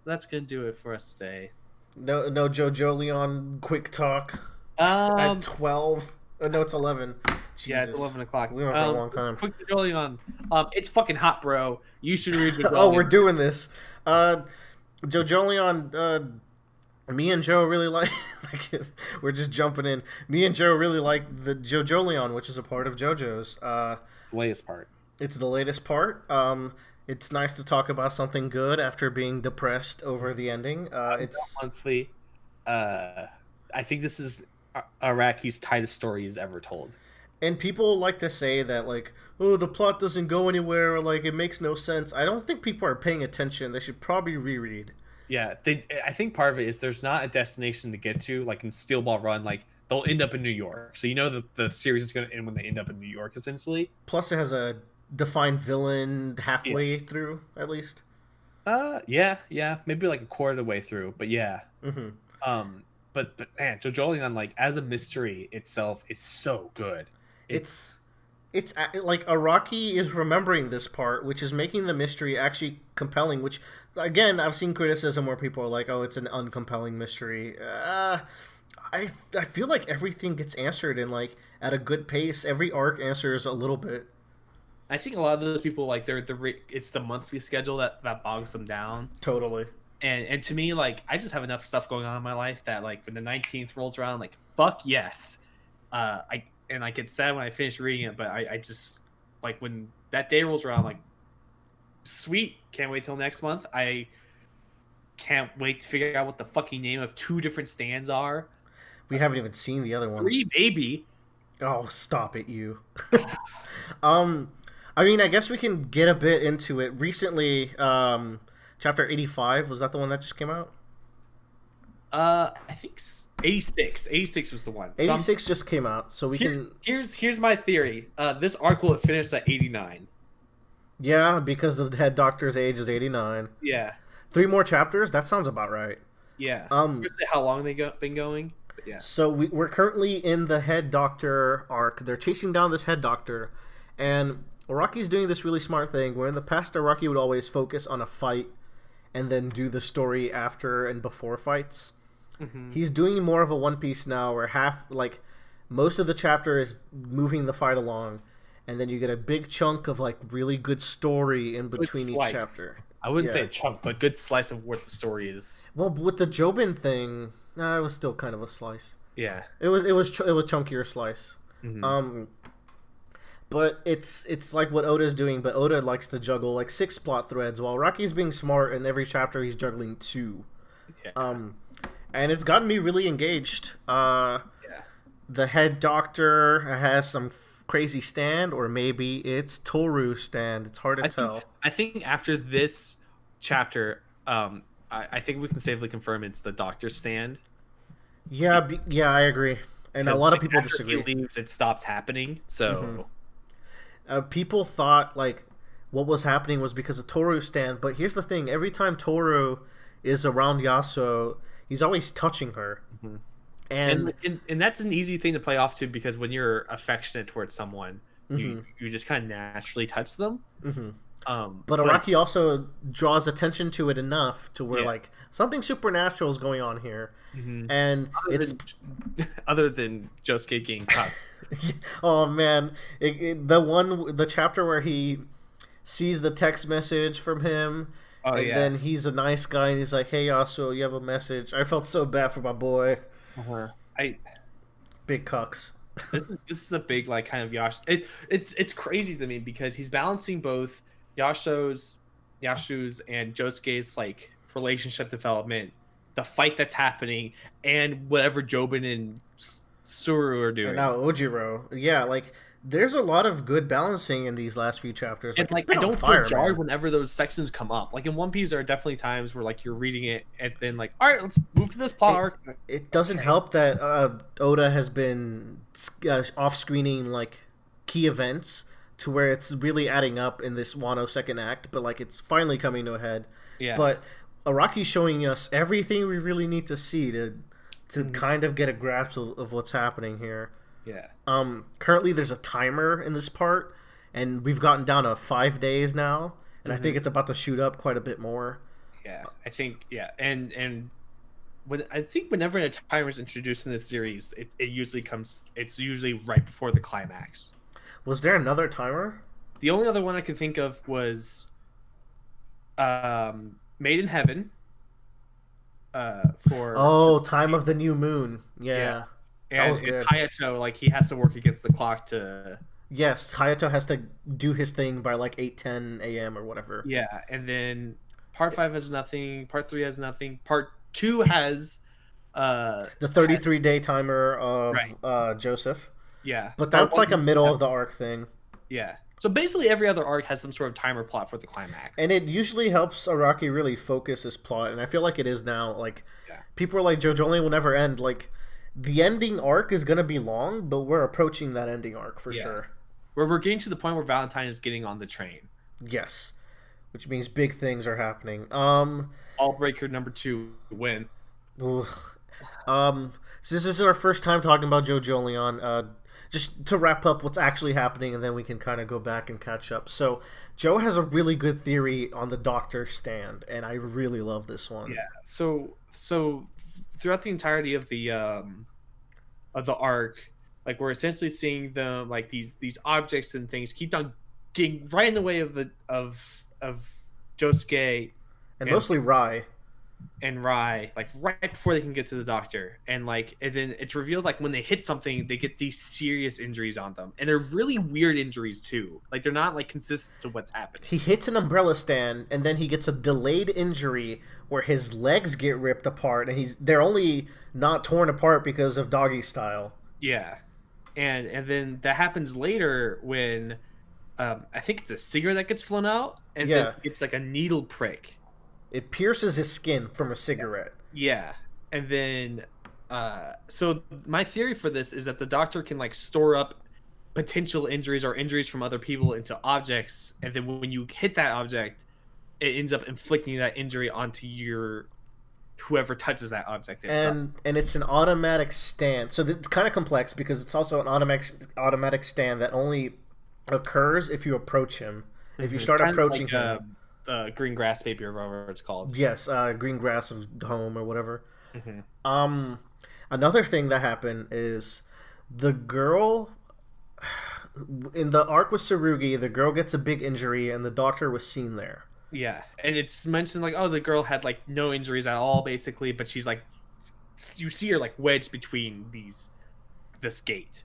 that's gonna do it for us today. No Jojolion quick talk at Um, 12. No, it's 11. yeah, it's Jesus. 11 o'clock. We went for a long time. Quick Jojolion. It's fucking hot, bro. You should read Oh, we're Jojolion. doing this. Uh, Jojolion, me and Joe really like, like. We're just jumping in. Me and Joe really like the Jojolion, which is a part of JoJo's. The latest part. It's the latest part. It's nice to talk about something good after being depressed over the ending. It's Monthly. Uh, I think this is Iraqi's tightest story he's ever told. And people like to say that, like, oh, the plot doesn't go anywhere, or like it makes no sense. I don't think people are paying attention. They should probably reread. Yeah, I think part of it is there's not a destination to get to. Like in Steel Ball Run, like they'll end up in New York, so you know the series is going to end when they end up in New York, essentially. Plus, it has a defined villain Yeah. halfway through, at least. Yeah, maybe like a quarter of the way through, but yeah. Hmm. Um, but man, Jojolion, like as a mystery itself, is so good. It's It's like Araki is remembering this part, which is making the mystery actually compelling. Which, again, I've seen criticism where people are like, "Oh, it's an uncompelling mystery." I feel like everything gets answered in like at a good pace. Every arc answers a little bit. I think a lot of those people like it's the monthly schedule that bogs them down. Totally. And to me, like I just have enough stuff going on in my life that like when the 19th rolls around, like fuck yes. I get sad when I finish reading it, but I just like when that day rolls around, like sweet, can't wait till next month. I can't wait to figure out what the fucking name of two different stands are. We haven't even seen the other one. Three, maybe. Oh, stop it, you. um, I mean, I guess we can get a bit into it. Recently, chapter 85, was that the one that just came out? I think 86. 86 was the one. 86 just came out, so we can. Here's my theory. This arc will finish at 89. Yeah, because the head doctor's age is 89. Yeah, 3 more chapters? That sounds about right. yeah. Um, How long been going? But yeah. so we're currently in the head doctor arc. They're chasing down this head doctor, and Araki's doing this really smart thing where in the past, Araki would always focus on a fight and then do the story after and before fights. Hmm. He's doing more of a One Piece now, where most of the chapter is moving the fight along, and then you get a big chunk of like really good story in Good between each slice. chapter. I wouldn't say Yeah. a chunk, but good slice of what the story is. Well, with the Jobin thing, nah, it was still kind of a slice. Yeah. It was chunkier slice. Hmm. Um, but it's like what Oda's doing, but Oda likes to juggle like 6 plot threads, while Rocky's being smart. In every chapter, he's juggling 2. Yeah. And it's gotten me really engaged. Yeah. The head doctor has some crazy stand, or maybe it's Toru stand. It's hard to tell. I think after this chapter, I think we can safely confirm it's the Doctor's stand. Yeah, yeah, I agree. And a Because, lot of like, people after disagree. he leaves, it stops happening. So People thought like what was happening was because of Toru's stand, but here's the thing: every time Toru is around Yasuo, he's always touching her, Mhm. and and that's an easy thing to play off to because when you're affectionate towards someone, mm-hmm, you just kind of naturally touch them. mm-hmm. Um, But Araki also draws attention to it enough to where yeah. like something supernatural is going on here, Mhm. and other it's than, other than Josuke getting cut. oh man, the chapter where he sees the text message from him. Oh And yeah. then he's a nice guy, and he's like, "Hey, Yasuo, you have a message." I felt so bad for my boy, Uh-huh. I big cucks. this is a big like kind of it's crazy to me because he's balancing both Yashu's and Josuke's like relationship development, the fight that's happening, and whatever Jobin and Suru are doing. And now Ojiro, yeah, like there's a lot of good balancing in these last few chapters. And Like it's like I been on don't fire, feel jarred man. whenever those sections come up. Like in One Piece, there are definitely times where like you're reading it and then like, all right, let's move to this plot arc. It doesn't Okay. help that Oda has been off screening like key events to where it's really adding up in this Wano second act, but like it's finally coming to a head. Yeah. But Araki's showing us everything we really need to see to kind of get a grasp of what's happening here. Yeah. Currently there's a timer in this part, and we've gotten down to 5 days now, and I think it's about to shoot up quite a bit more. Yeah, I think yeah, and when I think whenever a timer is introduced in this series, it usually comes. It's usually right before the climax. Was there another timer? The only other one I could think of was Made in Heaven. For Oh, Time of the New Moon. yeah, Yeah, that and was good. Hayato, like he has to work against the clock to Yes, Hayato has to do his thing by like 8:10 a.m. or whatever. yeah, and then part five has nothing. Part three has nothing. Part two has The has 33-day timer of right. Joseph. Yeah, But part that's one like a doesn't middle have of the arc thing. yeah. So basically, every other arc has some sort of timer plot for the climax. And it usually helps Araki really focus his plot, and I feel like it is now. Like, Yeah, people are like, Jojolion will never end. Like, the ending arc is gonna be long, but we're approaching that ending arc for yeah. sure. Where we're getting to the point where Valentine is getting on the train. Yes, which means big things are happening. All breaker number two win. Ugh. Since this is our first time talking about Jojolion, just to wrap up what's actually happening, and then we can kind of go back and catch up. So, Joe has a really good theory on the Doctor stand, and I really love this one. Yeah. So throughout the entirety of the arc, like we're essentially seeing them like these objects and things keep on getting right in the way of the of Josuke And and mostly Rai. and Rai, like right before they can get to the doctor. And then it's revealed like when they hit something, they get these serious injuries on them. And they're really weird injuries too. Like they're not like consistent to what's happening. He hits an umbrella stand, and then he gets a delayed injury where his legs get ripped apart, and they're only not torn apart because of doggy style. Yeah. And then that happens later when I think it's a cigarette that gets flown out and Yeah. then it's like a needle prick. It pierces his skin from a cigarette. Yeah. And then so my theory for this is that the doctor can like store up potential injuries or injuries from other people into objects, and then when you hit that object, it ends up inflicting that injury onto your whoever touches that object itself. And it's an automatic stand. So it's kind of complex because it's also an automatic stand that only occurs if you approach him. If you start Kind of approaching like, him, green grass baby or whatever it's called. yes, green grass of home or whatever. Mm-hmm. Another thing that happened is the girl in the arc with Tsurugi, the girl gets a big injury and the doctor was seen there. Yeah, and it's mentioned like, oh, the girl had like no injuries at all, basically, but she's like, you see her like wedged between this gate,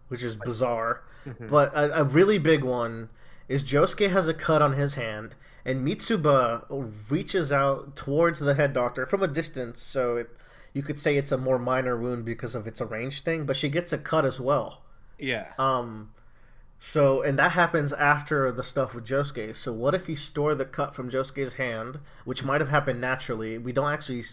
Which is bizarre. Mhm. But a really big one is Josuke has a cut on his hand, and Mitsuba reaches out towards the head doctor from a distance, so you could say it's a more minor wound because of its a range thing, but she gets a cut as well. Yeah, So, and that happens after the stuff with Josuke. So, what if you store the cut from Josuke's hand, which might have happened naturally? We don't actually,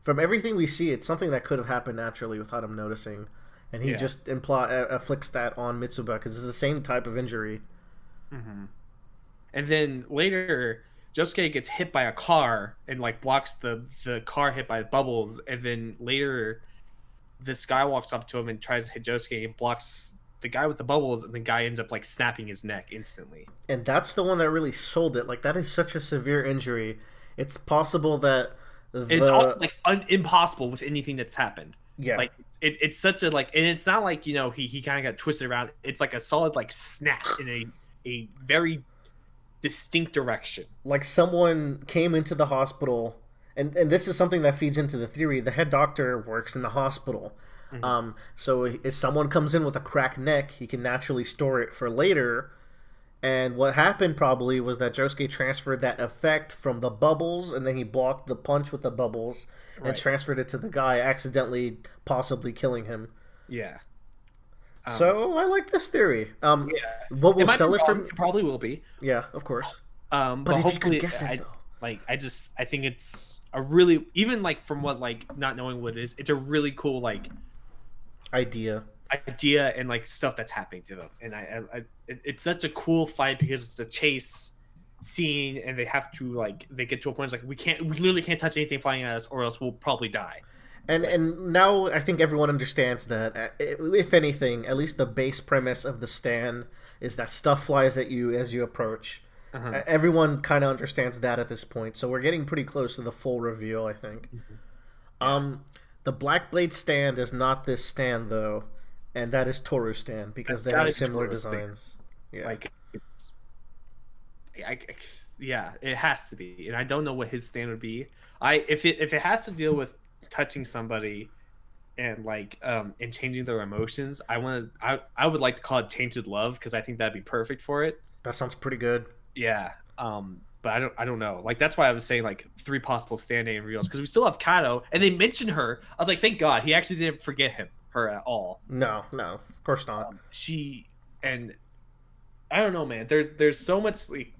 from everything we see, it's something that could have happened naturally without him noticing, and he Yeah. just afflicts that on Mitsuba because it's the same type of injury. and then later Josuke gets hit by a car and like blocks the car hit by bubbles, and then later this guy walks up to him and tries to hit Josuke and blocks the guy with the bubbles, and the guy ends up like snapping his neck instantly. And that's the one that really sold it. Like, that is such a severe injury. It's possible that It's also like impossible with anything that's happened. yeah, Like it's such a like, and it's not like he kind of got twisted around. It's like a solid like snap in a very distinct direction. like someone came into the hospital, and this is something that feeds into the theory. The head doctor works in the hospital. So if someone comes in with a cracked neck, he can naturally store it for later. And what happened probably was that Josuke transferred that effect from the bubbles, and then he blocked the punch with the bubbles and Right. transferred it to the guy, accidentally possibly killing him. Yeah. So I like this theory. Yeah. What will might sell be it wrong, for? it probably will be. Yeah, of course. But But if you hopefully, could guess it, though. I think it's a really, even like from what like not knowing what it is, it's a really cool like Idea. idea and like stuff that's happening to them, and it's such a cool fight because it's a chase scene, and they have to like they get to a point it's like we literally can't touch anything flying at us, or else we'll probably die. And now I think everyone understands that, if anything, at least the base premise of the stand is that stuff flies at you as you approach. Uh-huh. Everyone kind of understands that at this point, so we're getting pretty close to the full reveal, I think. Mhm. Yeah, Um, the Black Blade stand is not this stand though, and that is Toru stand because that's they gotta have be similar Toro's thing. designs. Yeah. Like it's, I, yeah, it has to be, and I don't know what his stand would be. If it has to deal with touching somebody and and changing their emotions, I would like to call it tainted love because I think that'd be perfect for it. That sounds pretty good. Yeah. But I don't know. Like that's why I was saying like three possible stand name reveals because we still have Kato and they mentioned her. I was like, thank God he actually didn't forget her at all. No, no, of course not. She and I don't know, man. There's so much like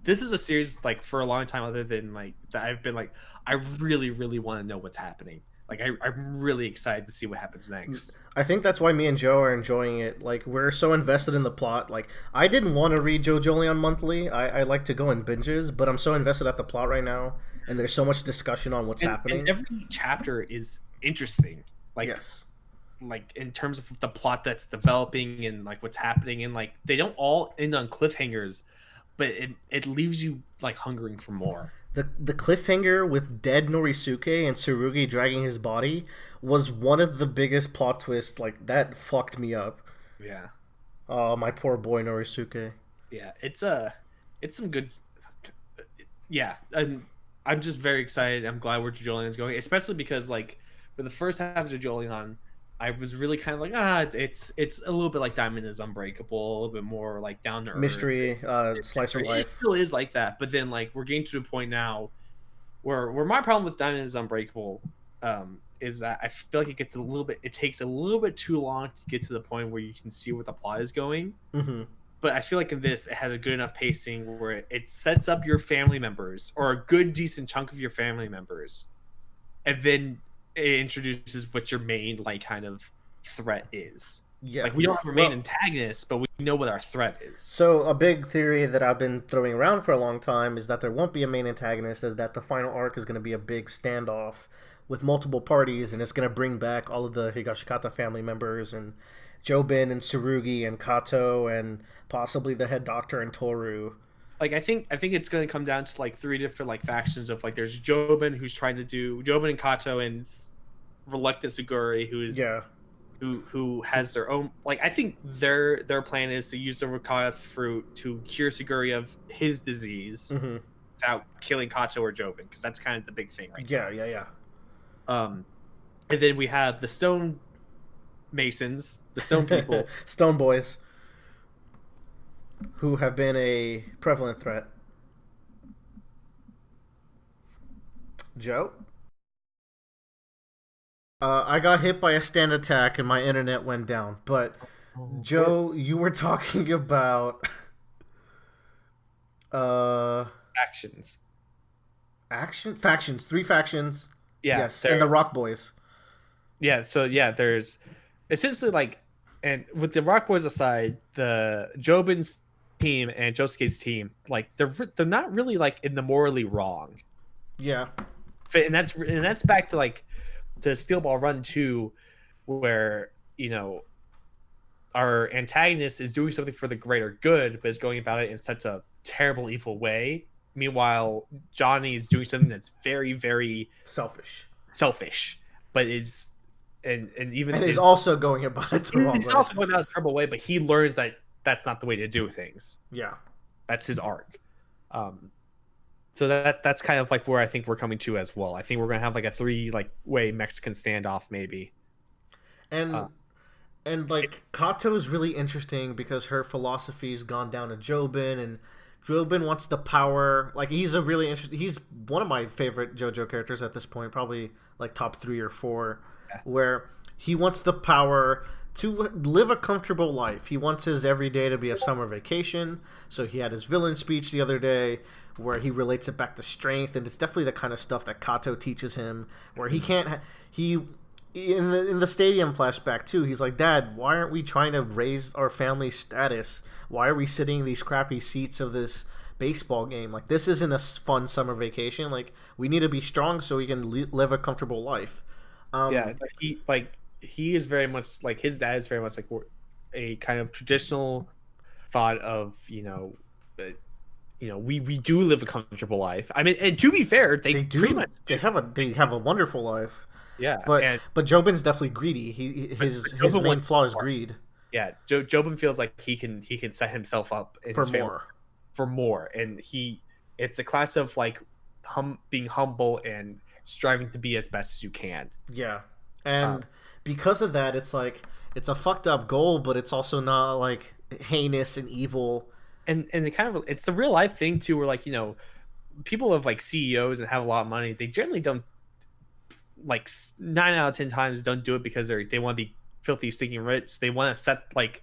this is a series like for a long time other than like that I've been like I really want to know what's happening. Like I'm really excited to see what happens next. I think that's why me and Joe are enjoying it. Like we're so invested in the plot. Like I didn't want to read Jojolion monthly. I like to go in binges, but I'm so invested at the plot right now, and there's so much discussion on what's And happening. every chapter is interesting. Like Yes. in terms of the plot that's developing and like what's happening and like they don't all end on cliffhangers, but it leaves you like hungering for more. The cliffhanger with dead Norisuke and Tsurugi dragging his body was one of the biggest plot twists. Like that fucked me up. Yeah. Oh, my poor boy Norisuke. Yeah, it's some good. Yeah, and I'm just very excited. I'm glad where Jojolion is going, especially because like for the first half of Jojolion, I was really kind of like it's a little bit like Diamond is Unbreakable, a little bit more like down to earth. Mystery, slice of It life. still is like that, but then like we're getting to the point now where my problem with Diamond is Unbreakable is that I feel like it takes a little bit too long to get to the point where you can see where the plot is going. Mm-hmm. But I feel like in this, it has a good enough pacing where it sets up your family members or a good, decent chunk of your family members, and then it introduces what your main like kind of threat is. Yeah. Like we don't have a main Well, antagonist, but we know what our threat is. so a big theory that I've been throwing around for a long time is that there won't be a main antagonist, is that the final arc is going to be a big standoff with multiple parties, and it's going to bring back all of the Higashikata family members and Jobin and Tsurugi and Kato and possibly the head doctor and Toru. Like I think it's going to come down to like three different like factions of like there's Jobin who's trying to do Jobin and Kato and reluctant Suguri who's Yeah, who has their own like I think their plan is to use the Rukaya fruit to cure Suguri of his disease mm-hmm. without killing Kato or Jobin because that's kind of the big thing right Yeah, yeah, yeah. now. And then we have the Stone Masons, the Stone People. Stone Boys, who have been a prevalent threat. Joe? I got hit by a stand attack and my internet went down. But Joe, you were talking about uh Factions. action factions, three factions. Yeah, Yes, and the Rock Boys. yeah. So yeah, there's essentially like, and with the Rock Boys aside, the Jobin's team and Josuke's team, like they're not really like in the morally wrong. Yeah. And that's back to like the Steel Ball Run 2, where our antagonist is doing something for the greater good, but is going about it in such a terrible, evil way. Meanwhile, Johnny is doing something that's very, very Selfish. selfish, but is and even And he's is also going about it the wrong he's way. also going down a terrible way, but he learns that that's not the way to do things. Yeah. That's his arc. Um, so that's kind of like where I think we're coming to as well. I think we're gonna have like a three like way Mexican standoff maybe. And Uh, like Kato is really interesting because her philosophy's gone down to Jobin, and Jobin wants the power. Like he's a really interesting. He's one of my favorite JoJo characters at this point, probably like top 3 or 4, where he wants the power to live a comfortable life. He wants his every day to be a summer vacation. So he had his villain speech the other day where he relates it back to strength, and it's definitely the kind of stuff that Kato teaches him. Where he can't he in the stadium flashback too, he's like, Dad, why aren't we trying to raise our family status? Why are we sitting in these crappy seats of this baseball game? Like, this isn't a fun summer vacation. Like, we need to be strong so we can live a comfortable life. yeah, he is very much like his dad is very much like a kind of traditional thought of we do live a comfortable life. I mean, and to be fair, they They pretty much do. They have a wonderful life. yeah. But And Jobin's definitely greedy. but His Jobin main wants flaw is more. greed Yeah, Jobin feels like he can set himself up in for his family more. for more, and it's a class of like being humble and striving to be as best as you can. Yeah. Um, And because of that, it's like it's a fucked up goal, but it's also not like heinous and evil. and it's the real life thing too, where like people of like CEOs and have a lot of money, they generally don't like 9 out of 10 times don't do it because they want to be filthy stinking rich. They want to set like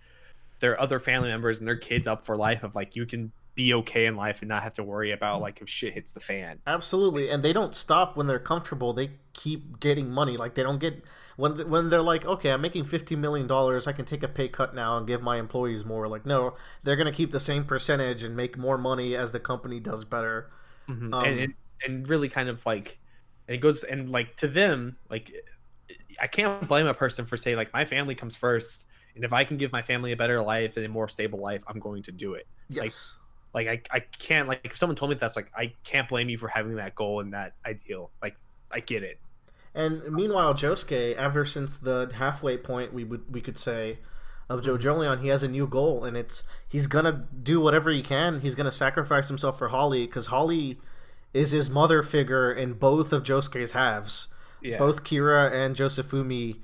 their other family members and their kids up for life of like you can be okay in life and not have to worry about like if shit hits the fan. Absolutely, and they don't stop when they're comfortable. They keep getting money. Like they don't get when they're like, okay, I'm making $50 million. I can take a pay cut now and give my employees more. Like no, they're gonna keep the same percentage and make more money as the company does better. Mm-hmm. and, Um, and and really kind of like it goes and like to them like I can't blame a person for saying like my family comes first, and if I can give my family a better life and a more stable life, I'm going to do it. like yes. I can't like if someone told me that's like I can't blame you for having that goal and that ideal. Like I get it. And meanwhile, Josuke, ever since the halfway point, we could say of Mhm. Jojolion, he has a new goal, and it's he's gonna do whatever he can. He's gonna sacrifice himself for Holly because Holly is his mother figure in both of Josuke's halves. Yeah, Both Kira and Josefumi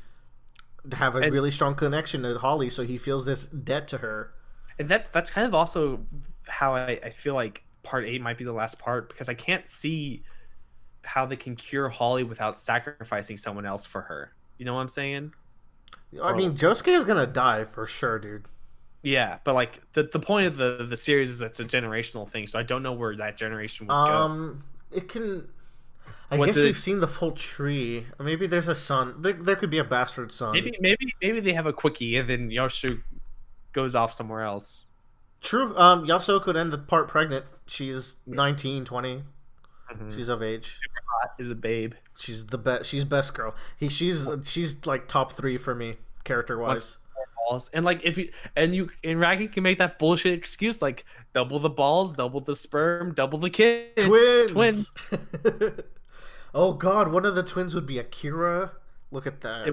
have a and really strong connection to Holly, so he feels this debt to her. that's kind of also how I feel like part 8 might be the last part, because I can't see how they can cure Holly without sacrificing someone else for her. You know what I'm saying? I Or mean, Josuke is gonna die for sure, dude. yeah, but like the point of the series is it's a generational thing, so I don't know where that generation would go. It can. I What guess do they, we've seen the full tree. Maybe there's a son. There could be a bastard son. maybe they have a quickie and then Yoshu goes off somewhere else. True. Yasuo could end the part pregnant. She's 19, 20. Mhm. She's of age. Hot is a babe. She's the best. She's best girl. She's like top 3 for me character Wants wise. more balls, and like if you and Raggy can make that bullshit excuse like double the balls, double the sperm, double the kids, Twins. twins. Oh God, one of the twins would be Akira. Look at that.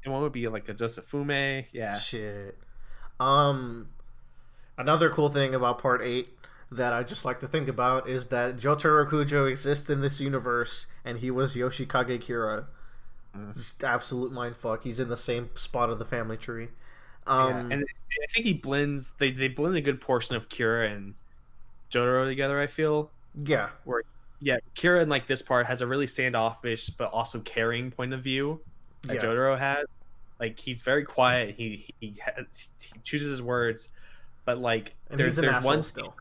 And one would be like a Josefume. Yeah, Shit. Um, Another cool thing about Part 8 that I just like to think about is that Jotaro Kujo exists in this universe, and he was Yoshikage Kira. Just absolute mindfuck. He's in the same spot of the family tree. yeah, and I think he blends. They blend a good portion of Kira and Jotaro together. I feel Yeah, where yeah, Kira in like this part has a really standoffish but also caring point of view that yeah. Jotaro has. Like he's very quiet. He chooses his words, but like And he's an there's asshole one still.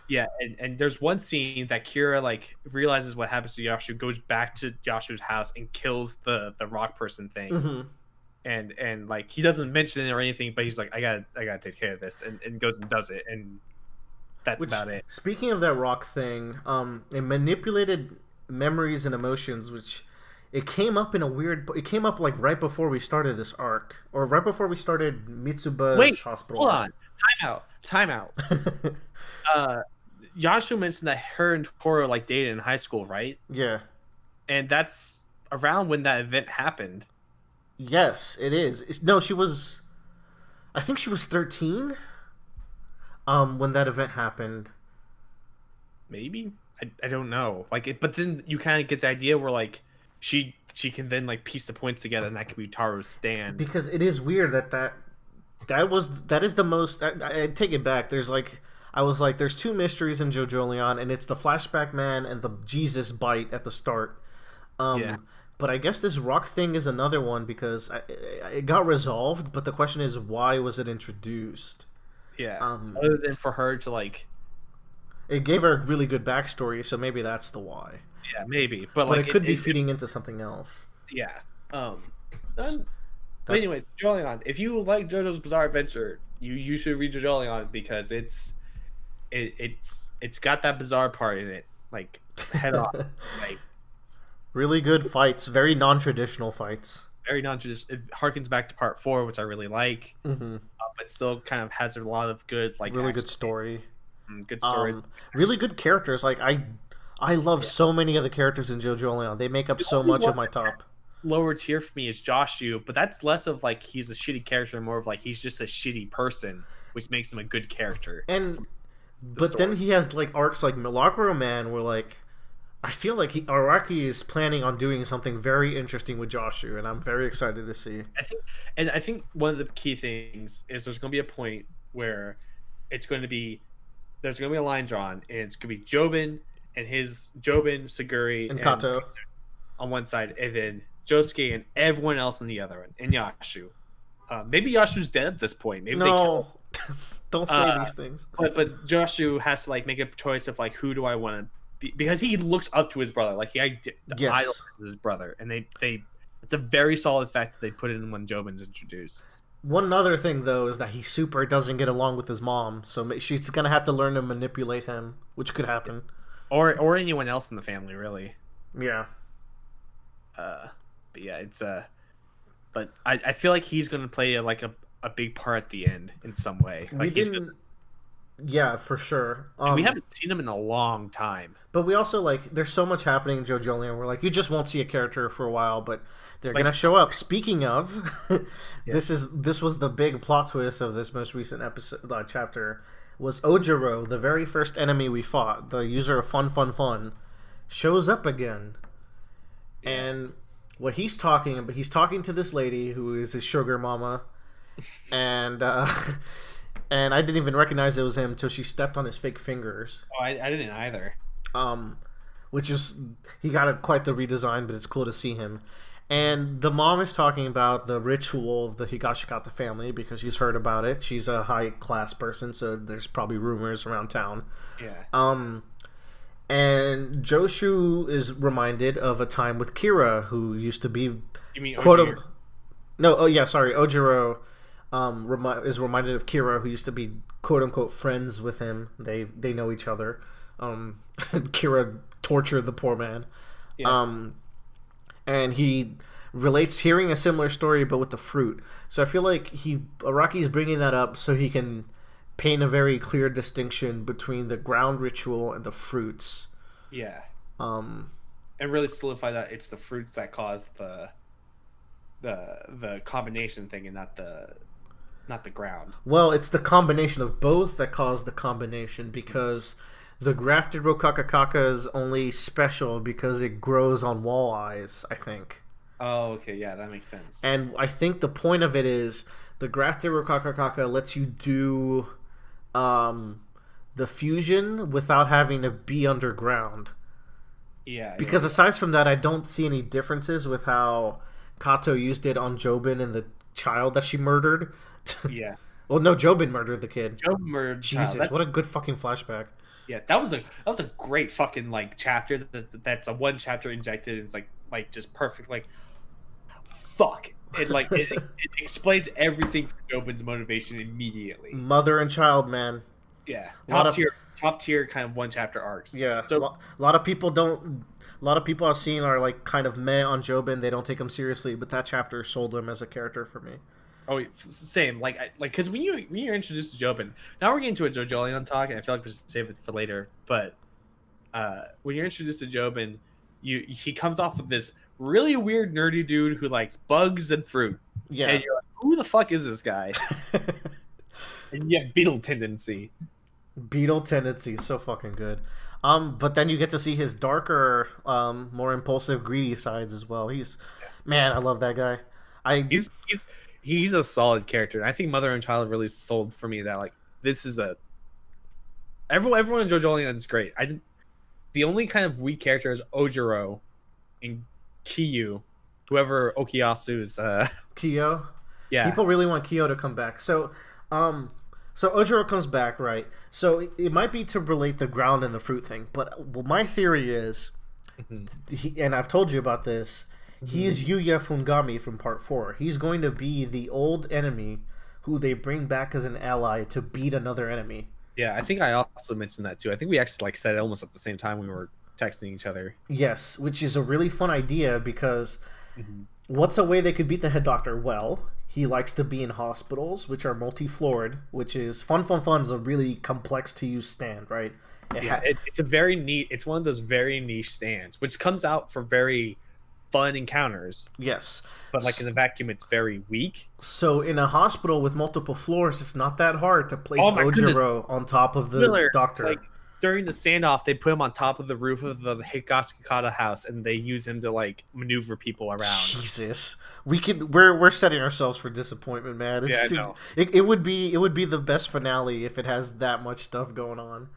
yeah, and there's one scene that Kira like realizes what happens to Yashu, goes back to Yashu's house and kills the rock person thing. Hmm. And like he doesn't mention it or anything, but he's like, I gotta take care of this, and goes and does it, and that's Which, about it. speaking of that rock thing, it manipulated memories and emotions, which it came up in a weird. It came up like right before we started this arc, or right before we started Mitsuba's Wait, hospital. hold on, time out. Yashu mentioned that her and Toro like dated in high school, right? Yeah. And that's around when that event happened. Yes, it is. No, she was. I think she was 13. When that event happened. Maybe I don't know. Like, but then you kind of get the idea where like she can then like piece the points together, and that could be Taro's stand. Because it is weird that is the most. I take it back. There's like I was like, there's 2 mysteries in Jojolion, and it's the flashback man and the Jesus bite at the start. Yeah. But I guess this rock thing is another one because it got resolved. But the question is, why was it introduced? Yeah. Um, Other than for her to like, it gave her a really good backstory, so maybe that's the why. yeah, maybe, but But like it could be feeding into something else. yeah. That's- But anyway, Jojolion. If you like JoJo's Bizarre Adventure, you should read Jojolion because it's got that bizarre part in it, like head on, like really good fights, very non-traditional fights. very non just. It harkens back to part 4, which I really like, Mm-hmm. but still kind of has a lot of good like Really good action. story. Good stories. Um, really good characters. Like I love Yeah. so many of the characters in Jojolion. They make up The so only much one of my top. lower tier for me is Joshu, but that's less of like he's a shitty character, more of like he's just a shitty person, which makes him a good character And from the but then story. he has like arcs like Milagro Man, where like I feel like Araki is planning on doing something very interesting with Joshu, and I'm very excited to see. I think one of the key things is there's going to be a point where it's going to be there's going to be a line drawn, and it's going to be Jobin and his Jobin, Saguri, And and Kato, on one side, and then Josuke and everyone else on the other one, and Yashu. Maybe Yashu's dead at this point. Maybe they kill no, don't him. say these things. But Joshu has to like make a choice of like who do I want to be, because he looks up to his brother, like he idolizes Yes. his brother, and they it's a very solid fact that they put in when Jobin's introduced. One other thing though is that he super doesn't get along with his mom, so she's gonna have to learn to manipulate him, which could happen. Or anyone else in the family, really. Yeah. But yeah, it's but I feel like he's gonna play like a big part at the end in some way. We Like didn't. Yeah, for sure. we haven't seen him in a long time. But we also like there's so much happening in Jojolion. We're like you just won't see a character for a while, but they're Like, gonna show up. Speaking of, Yeah. this was the big plot twist of this most recent episode chapter. Was Ojiro, the very first enemy we fought, the user of Fun, shows up again, and what he's talking about, he's talking to this lady who is his sugar mama, and and I didn't even recognize it was him until she stepped on his fake fingers. Oh, I didn't either. Which is he got quite the redesign, but it's cool to see him. And the mom is talking about the ritual of the Higashikata family because she's heard about it. She's a high class person, so there's probably rumors around town. Yeah. And Joshu is reminded of a time with Kira, who used to be You mean quote Ojiro? no, oh yeah, sorry, Ojiro is reminded of Kira, who used to be quote unquote friends with him. They know each other. Kira tortured the poor man. Yeah. And he relates hearing a similar story but with the fruit. So I feel like Araki's bringing that up so he can paint a very clear distinction between the ground ritual and the fruits. Yeah. Um, And really solidify that it's the fruits that cause the combination thing, and not the ground. well, it's the combination of both that cause the combination because the grafted Rokakakaka is only special because it grows on walleyes, I think. Oh, okay, yeah, that makes sense. And I think the point of it is the grafted Rokakakaka lets you do the fusion without having to be underground. Yeah. Because aside from that, I don't see any differences with how Kato used it on Jobin and the child that she murdered. Yeah. Well, no, Jobin murdered the kid. Joe murdered Jesus, child. what a good fucking flashback. Yeah, that was a great fucking like chapter. That's a one chapter injected. And it's like just perfect. Like, fuck. It explains everything for Jobin's motivation immediately. Mother and child, man. Yeah, Lot of- top tier kind of one chapter arcs. Yeah, So a lot of people don't. A lot of people I've seen are like kind of meh on Jobin. They don't take him seriously, but that chapter sold him as a character for me. oh, same. Like because when you're introduced to Jobin, now we're getting to a Jojolion talk, and I feel like we should save it for later. But when you're introduced to Jobin, he comes off with this really weird nerdy dude who likes bugs and fruit. Yeah. And you're like, who the fuck is this guy? And you have beetle tendency. Beetle tendency, so fucking good. But then you get to see his darker, more impulsive, greedy sides as well. Man, I love that guy. He's a solid character. And I think Mother and Child really sold for me that like this is everyone in Jojolion is great. The only kind of weak character is Ojiro and Kiyu, whoever Okiyasu's Kyo. yeah. People really want Kyo to come back. So Ojiro comes back, right? So it might be to relate the ground and the fruit thing, but my theory is, and I've told you about this, he is Yuya Fungami from Part 4. He's going to be the old enemy who they bring back as an ally to beat another enemy. Yeah, I think I also mentioned that too. I think we actually like said it almost at the same time we were texting each other. Yes, which is a really fun idea because What's a way they could beat the head doctor? Well, he likes to be in hospitals, which are multi-floored, which is fun is a really complex to use stand, right? Yeah, it's a very neat. It's one of those very niche stands, which comes out for very fun encounters. Yes. But like in the vacuum, it's very weak. So in a hospital with multiple floors, it's not that hard to place Oh my goodness, Ojiro on top of the Miller! doctor. Like during the standoff, they put him on top of the roof of the Higashikata house, and they use him to like maneuver people around. Jesus, we're setting ourselves for disappointment, man. It's Yeah, I know. it would be the best finale if it has that much stuff going on.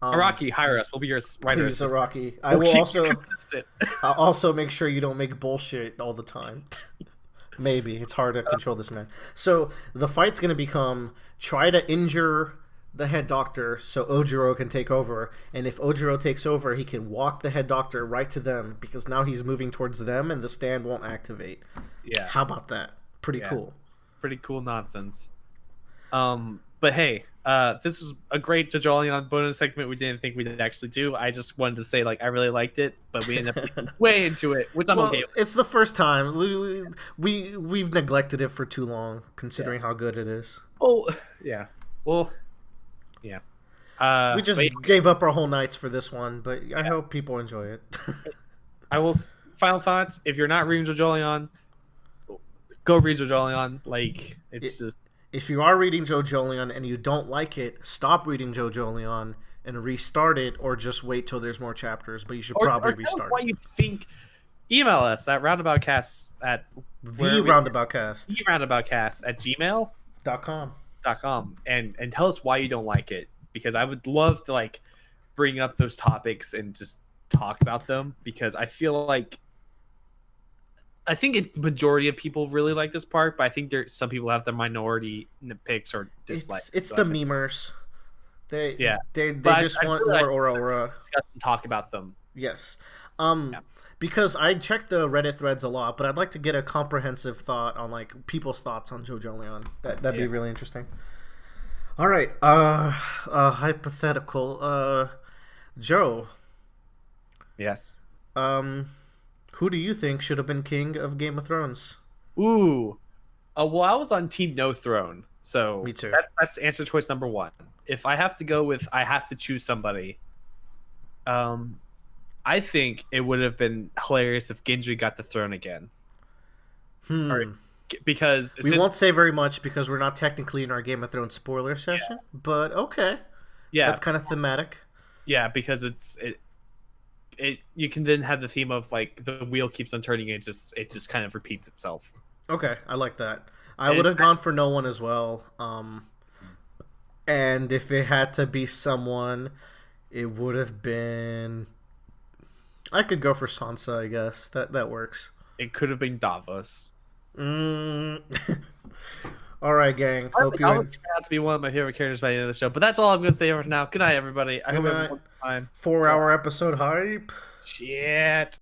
Araki, hire us. We'll be your writer. Please, Araki. I will also I'll also make sure you don't make bullshit all the time. Maybe it's hard to control this man. So the fight's gonna become try to injure the head doctor so Ojiro can take over, and if Ojiro takes over, he can walk the head doctor right to them because now he's moving towards them and the stand won't activate. Yeah. How about that? Pretty cool. Pretty cool nonsense. But hey, this is a great Jojolion bonus segment we didn't think we'd actually do. I just wanted to say, like, I really liked it, but we ended up getting way into it, which I'm okay with. It's the first time. We've neglected it for too long, considering how good it is. Oh, yeah. Well, yeah. We just gave up our whole nights for this one, but I hope people enjoy it. I will. Final thoughts. If you're not reading Jojolion, go read Jojolion. Like, it's just... If you are reading Jojolion and you don't like it, stop reading Jojolion and restart it, or just wait till there's more chapters. But you should probably restart. Tell us why you think. Email us at roundaboutcast at roundaboutcast@gmail.com and tell us why you don't like it, because I would love to like bring up those topics and just talk about them, because I feel like the majority of people really like this part, but I think some people have their minority nitpicks or dislikes. It's the memers. They just want more aura. Discuss and talk about them. Yes. Because I check the Reddit threads a lot, but I'd like to get a comprehensive thought on like people's thoughts on Jojolion. That'd be really interesting. All right. Hypothetical. Joe. Yes. Who do you think should have been king of Game of Thrones? Ooh. Well, I was on Team No Throne, so me too. That's answer choice number one. If I have to go with, I have to choose somebody. I think it would have been hilarious if Gendry got the throne again. Because we won't say very much because we're not technically in our Game of Thrones spoiler session. But okay, that's kind of thematic. Yeah, because it you can then have the theme of like the wheel keeps on turning. It just kind of repeats itself. Okay, I like that. I would have gone for no one as well. And if it had to be someone, it would have been. I could go for Sansa, I guess. That works. It could have been Davos. All right, gang. Hope you turned out to be one of my favorite characters by the end of the show. But that's all I'm going to say for now. Good night, everybody. I hope everyone's fine. 4-hour episode hype. Shit.